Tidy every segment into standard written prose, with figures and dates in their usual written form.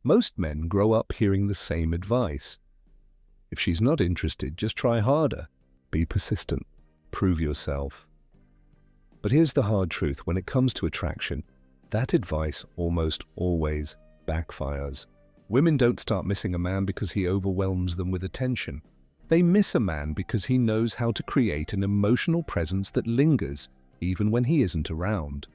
Most men grow up hearing the same advice. If she's not interested, just try harder. Be persistent. Prove yourself. But here's the hard truth. When it comes to attraction, that advice almost always backfires. Women don't start missing a man because he overwhelms them with attention. They miss a man because he knows how to create an emotional presence that lingers even when he isn't around.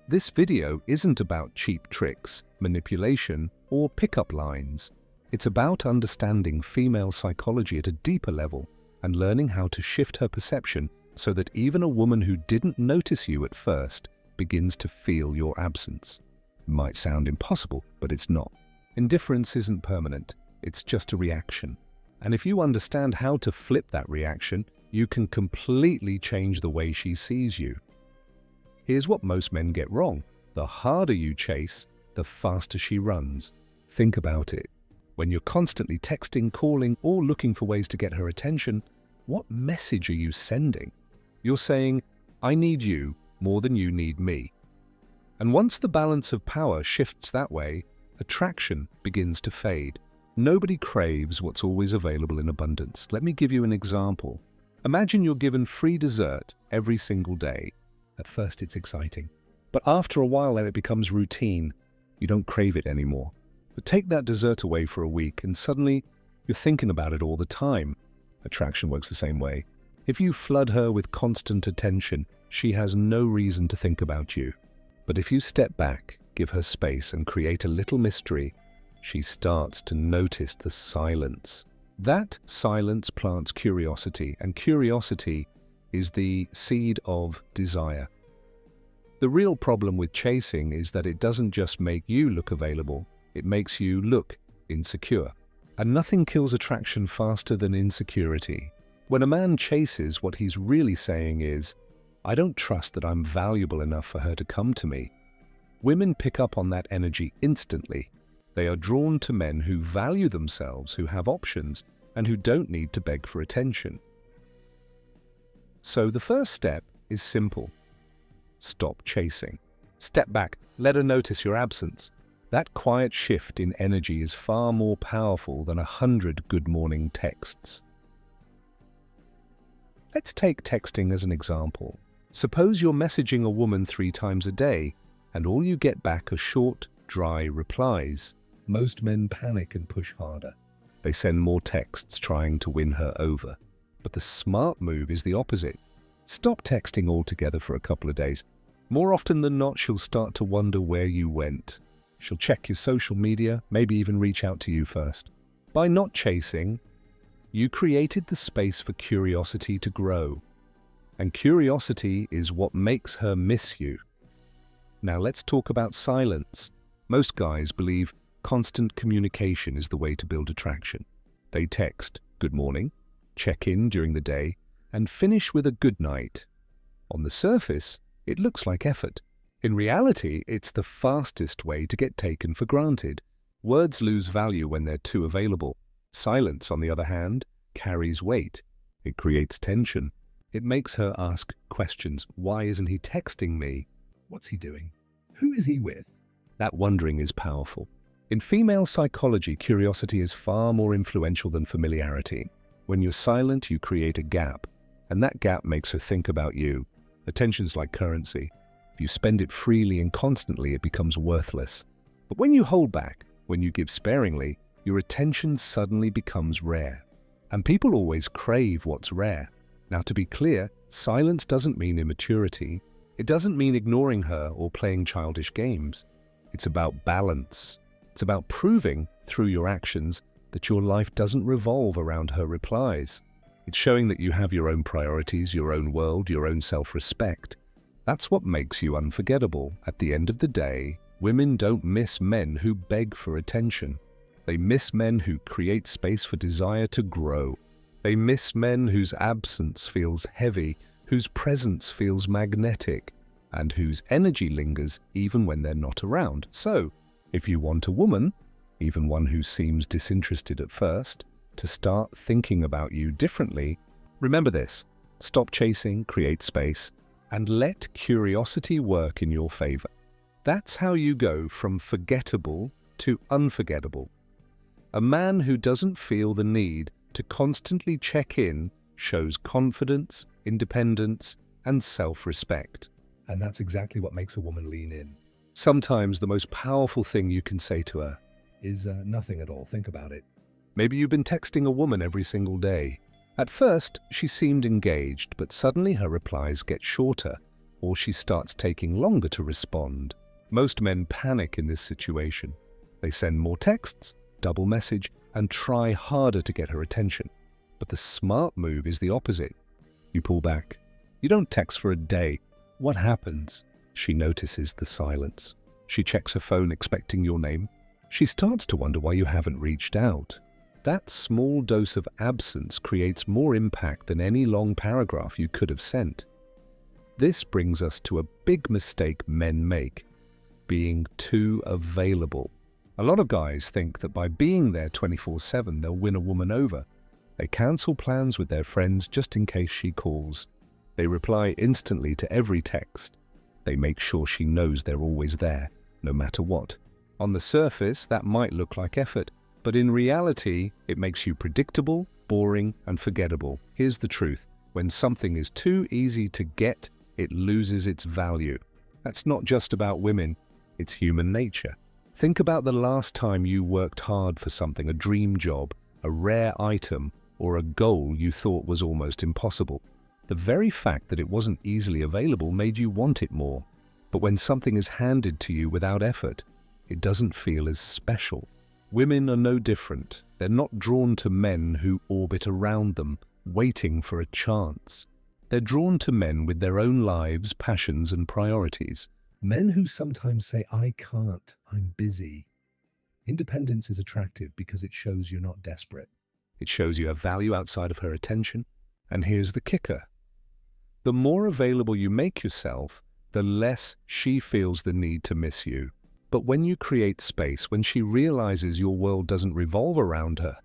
This video isn't about cheap tricks, manipulation, or pickup lines. It's about understanding female psychology at a deeper level and learning how to shift her perception so that even a woman who didn't notice you at first begins to feel your absence. It might sound impossible, but it's not. Indifference isn't permanent, it's just a reaction. And if you understand how to flip that reaction, you can completely change the way she sees you. Here's what most men get wrong. The harder you chase, the faster she runs. Think about it. When you're constantly texting, calling, or looking for ways to get her attention, what message are you sending? You're saying, I need you more than you need me. And once the balance of power shifts that way, attraction begins to fade. Nobody craves what's always available in abundance. Let me give you an example. Imagine you're given free dessert every single day. At first it's exciting, but after a while then it becomes routine. You don't crave it anymore. But take that dessert away for a week and suddenly you're thinking about it all the time. Attraction works the same way. If you flood her with constant attention, she has no reason to think about you. But if you step back, give her space and create a little mystery, she starts to notice the silence. That silence plants curiosity, and curiosity is the seed of desire. The real problem with chasing is that it doesn't just make you look available, it makes you look insecure. And nothing kills attraction faster than insecurity. When a man chases, what he's really saying is, I don't trust that I'm valuable enough for her to come to me. Women pick up on that energy instantly. They are drawn to men who value themselves, who have options, and who don't need to beg for attention. So the first step is simple. Stop chasing. Step back. Let her notice your absence. That quiet shift in energy is far more powerful than 100 good morning texts. Let's take texting as an example. Suppose you're messaging a woman 3 times a day, and all you get back are short, dry replies. Most men panic and push harder. They send more texts trying to win her over. But the smart move is the opposite. Stop texting altogether for a couple of days. More often than not, she'll start to wonder where you went. She'll check your social media, maybe even reach out to you first. By not chasing, you created the space for curiosity to grow. And curiosity is what makes her miss you. Now let's talk about silence. Most guys believe constant communication is the way to build attraction. They text, good morning, check in during the day, and finish with a good night. On the surface, it looks like effort. In reality, it's the fastest way to get taken for granted. Words lose value when they're too available. Silence, on the other hand, carries weight. It creates tension. It makes her ask questions. Why isn't he texting me? What's he doing? Who is he with? That wondering is powerful. In female psychology, curiosity is far more influential than familiarity. When you're silent, you create a gap, and that gap makes her think about you. Attention's like currency. If you spend it freely and constantly, it becomes worthless. But when you hold back, when you give sparingly, your attention suddenly becomes rare. And people always crave what's rare. Now, to be clear, silence doesn't mean immaturity. It doesn't mean ignoring her or playing childish games. It's about balance. It's about proving, through your actions, that your life doesn't revolve around her replies. It's showing that you have your own priorities, your own world, your own self-respect. That's what makes you unforgettable. At the end of the day, women don't miss men who beg for attention. They miss men who create space for desire to grow. They miss men whose absence feels heavy, whose presence feels magnetic, and whose energy lingers even when they're not around. So, if you want a woman, even one who seems disinterested at first, to start thinking about you differently, remember this: stop chasing, create space, and let curiosity work in your favor. That's how you go from forgettable to unforgettable. A man who doesn't feel the need to constantly check in shows confidence, independence, and self-respect. And that's exactly what makes a woman lean in. Sometimes the most powerful thing you can say to her is nothing at all. Think about it. Maybe you've been texting a woman every single day. At first, she seemed engaged, but suddenly her replies get shorter, or she starts taking longer to respond. Most men panic in this situation. They send more texts, double message, and try harder to get her attention. But the smart move is the opposite. You pull back. You don't text for a day. What happens? She notices the silence. She checks her phone expecting your name. She starts to wonder why you haven't reached out. That small dose of absence creates more impact than any long paragraph you could have sent. This brings us to a big mistake men make: being too available. A lot of guys think that by being there 24/7 they'll win a woman over. They cancel plans with their friends just in case she calls. They reply instantly to every text. They make sure she knows they're always there, no matter what. On the surface, that might look like effort, but in reality, it makes you predictable, boring, and forgettable. Here's the truth: when something is too easy to get, it loses its value. That's not just about women, it's human nature. Think about the last time you worked hard for something, a dream job, a rare item, or a goal you thought was almost impossible. The very fact that it wasn't easily available made you want it more. But when something is handed to you without effort, it doesn't feel as special. Women are no different. They're not drawn to men who orbit around them, waiting for a chance. They're drawn to men with their own lives, passions, and priorities. Men who sometimes say, "I can't, I'm busy." Independence is attractive because it shows you're not desperate. It shows you have value outside of her attention. And here's the kicker: the more available you make yourself, the less she feels the need to miss you. But when you create space, when she realizes your world doesn't revolve around her,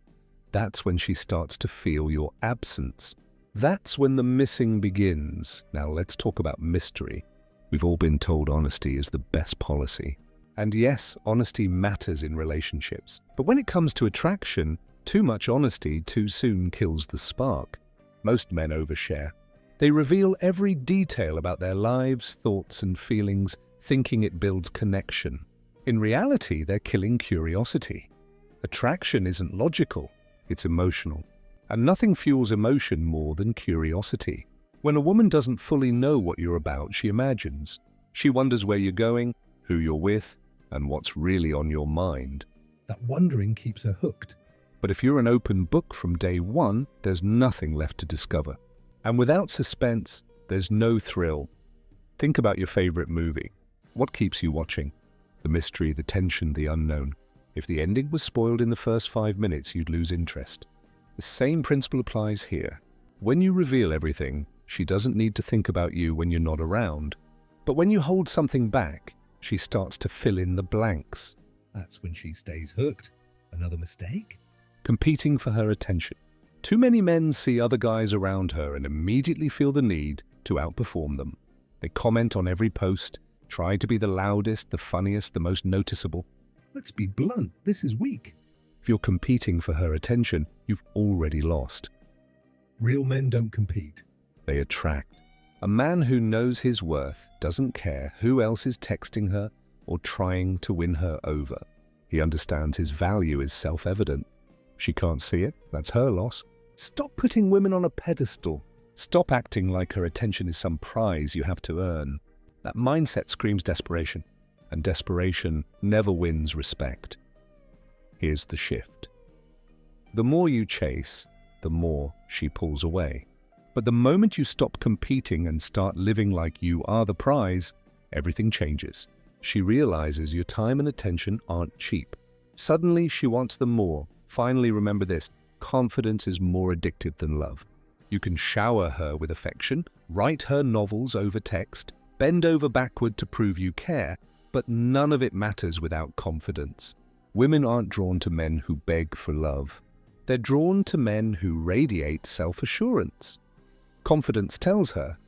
that's when she starts to feel your absence. That's when the missing begins. Now let's talk about mystery. We've all been told honesty is the best policy. And yes, honesty matters in relationships. But when it comes to attraction, too much honesty too soon kills the spark. Most men overshare. They reveal every detail about their lives, thoughts, and feelings, thinking it builds connection. In reality, they're killing curiosity. Attraction isn't logical, it's emotional. And nothing fuels emotion more than curiosity. When a woman doesn't fully know what you're about, she imagines. She wonders where you're going, who you're with, and what's really on your mind. That wondering keeps her hooked. But if you're an open book from day one, there's nothing left to discover. And without suspense, there's no thrill. Think about your favorite movie. What keeps you watching? The mystery, the tension, the unknown. If the ending was spoiled in the first 5 minutes, you'd lose interest. The same principle applies here. When you reveal everything, she doesn't need to think about you when you're not around. But when you hold something back, she starts to fill in the blanks. That's when she stays hooked. Another mistake? Competing for her attention. Too many men see other guys around her and immediately feel the need to outperform them. They comment on every post, try to be the loudest, the funniest, the most noticeable. Let's be blunt, this is weak. If you're competing for her attention, you've already lost. Real men don't compete. They attract. A man who knows his worth doesn't care who else is texting her or trying to win her over. He understands his value is self-evident. If she can't see it, that's her loss. Stop putting women on a pedestal. Stop acting like her attention is some prize you have to earn. That mindset screams desperation, and desperation never wins respect. Here's the shift. The more you chase, the more she pulls away. But the moment you stop competing and start living like you are the prize, everything changes. She realizes your time and attention aren't cheap. Suddenly she wants them more. Finally, remember this: confidence is more addictive than love. You can shower her with affection, write her novels over text, bend over backward to prove you care, but none of it matters without confidence. Women aren't drawn to men who beg for love. They're drawn to men who radiate self-assurance. Confidence tells her,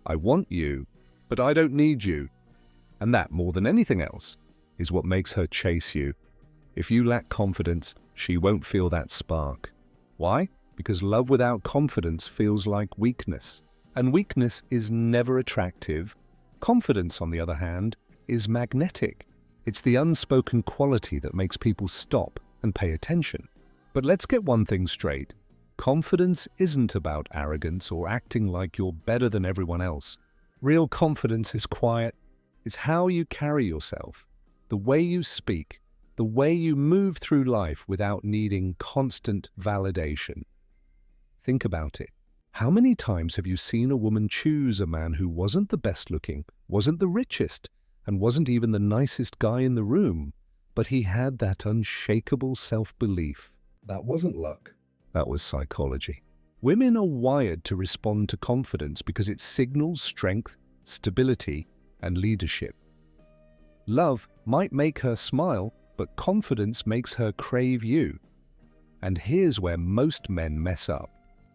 "I want you, but I don't need you." And that, more than anything else, is what makes her chase you. If you lack confidence, she won't feel that spark. Why? Because love without confidence feels like weakness. And weakness is never attractive. Confidence, on the other hand, is magnetic. It's the unspoken quality that makes people stop and pay attention. But let's get one thing straight. Confidence isn't about arrogance or acting like you're better than everyone else. Real confidence is quiet. It's how you carry yourself, the way you speak, the way you move through life without needing constant validation. Think about it. How many times have you seen a woman choose a man who wasn't the best looking, wasn't the richest, and wasn't even the nicest guy in the room, but he had that unshakable self-belief? That wasn't luck. That was psychology. Women are wired to respond to confidence because it signals strength, stability, and leadership. Love might make her smile, but confidence makes her crave you. And here's where most men mess up.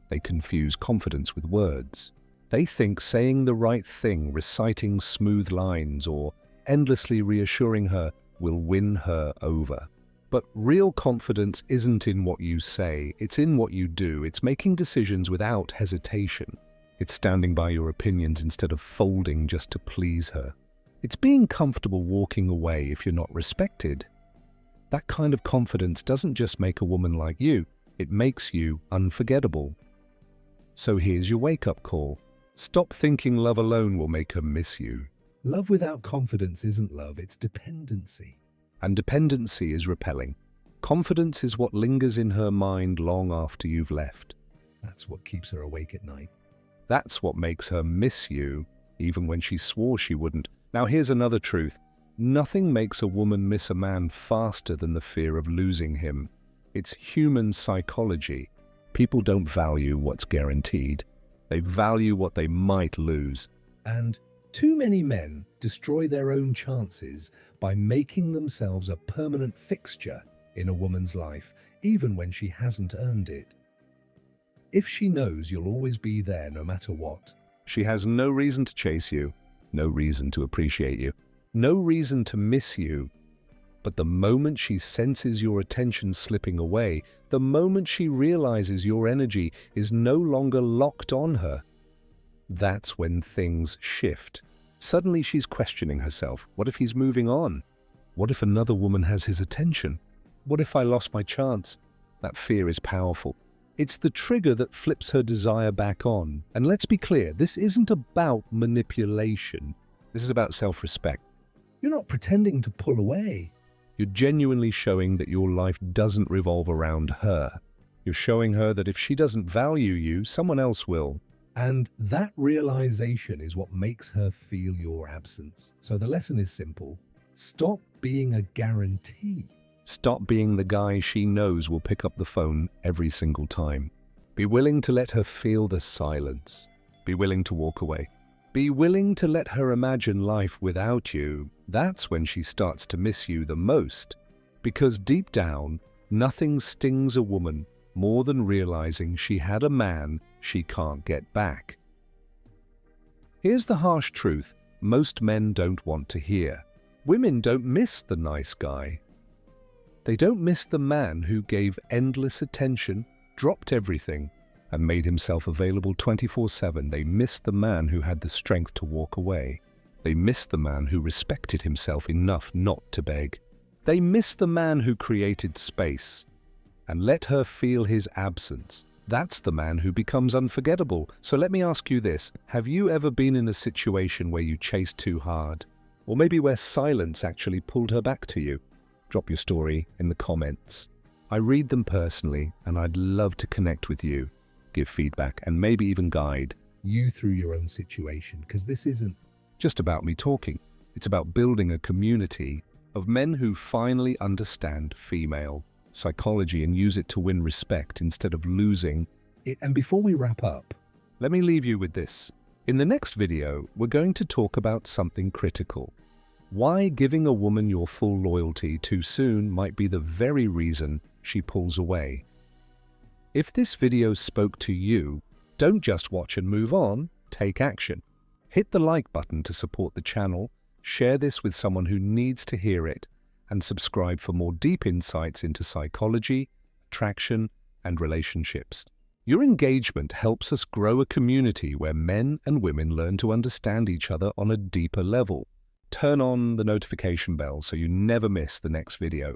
They confuse confidence with words. They think saying the right thing, reciting smooth lines, or endlessly reassuring her will win her over. But real confidence isn't in what you say, it's in what you do. It's making decisions without hesitation. It's standing by your opinions instead of folding just to please her. It's being comfortable walking away if you're not respected. That kind of confidence doesn't just make a woman like you, it makes you unforgettable. So here's your wake-up call. Stop thinking love alone will make her miss you. Love without confidence isn't love, it's dependency. And dependency is repelling. Confidence is what lingers in her mind long after you've left. That's what keeps her awake at night. That's what makes her miss you, even when she swore she wouldn't. Now here's another truth. Nothing makes a woman miss a man faster than the fear of losing him. It's human psychology. People don't value what's guaranteed. They value what they might lose. And too many men destroy their own chances by making themselves a permanent fixture in a woman's life, even when she hasn't earned it. If she knows you'll always be there no matter what, she has no reason to chase you, no reason to appreciate you, no reason to miss you. But the moment she senses your attention slipping away, the moment she realizes your energy is no longer locked on her, that's when things shift. Suddenly she's questioning herself. What if he's moving on? What if another woman has his attention? What if I lost my chance? That fear is powerful. It's the trigger that flips her desire back on. And let's be clear, this isn't about manipulation. This is about self-respect. You're not pretending to pull away. You're genuinely showing that your life doesn't revolve around her. You're showing her that if she doesn't value you, someone else will. And that realization is what makes her feel your absence. So the lesson is simple. Stop being a guarantee. Stop being the guy she knows will pick up the phone every single time. Be willing to let her feel the silence. Be willing to walk away. Be willing to let her imagine life without you. That's when she starts to miss you the most. Because deep down, nothing stings a woman more than realizing she had a man she can't get back. Here's the harsh truth most men don't want to hear. Women don't miss the nice guy. They don't miss the man who gave endless attention, dropped everything, and made himself available 24/7. They miss the man who had the strength to walk away. They miss the man who respected himself enough not to beg. They miss the man who created space and let her feel his absence. That's the man who becomes unforgettable. So let me ask you this. Have you ever been in a situation where you chased too hard? Or maybe where silence actually pulled her back to you? Drop your story in the comments. I read them personally, and I'd love to connect with you, give feedback, and maybe even guide you through your own situation, because this isn't just about me talking. It's about building a community of men who finally understand female psychology and use it to win respect instead of losing it. And before we wrap up, let me leave you with this. In the next video, we're going to talk about something critical. Why giving a woman your full loyalty too soon might be the very reason she pulls away. If this video spoke to you, don't just watch and move on, take action. Hit the like button to support the channel, share this with someone who needs to hear it, and subscribe for more deep insights into psychology, attraction, and relationships. Your engagement helps us grow a community where men and women learn to understand each other on a deeper level. Turn on the notification bell so you never miss the next video.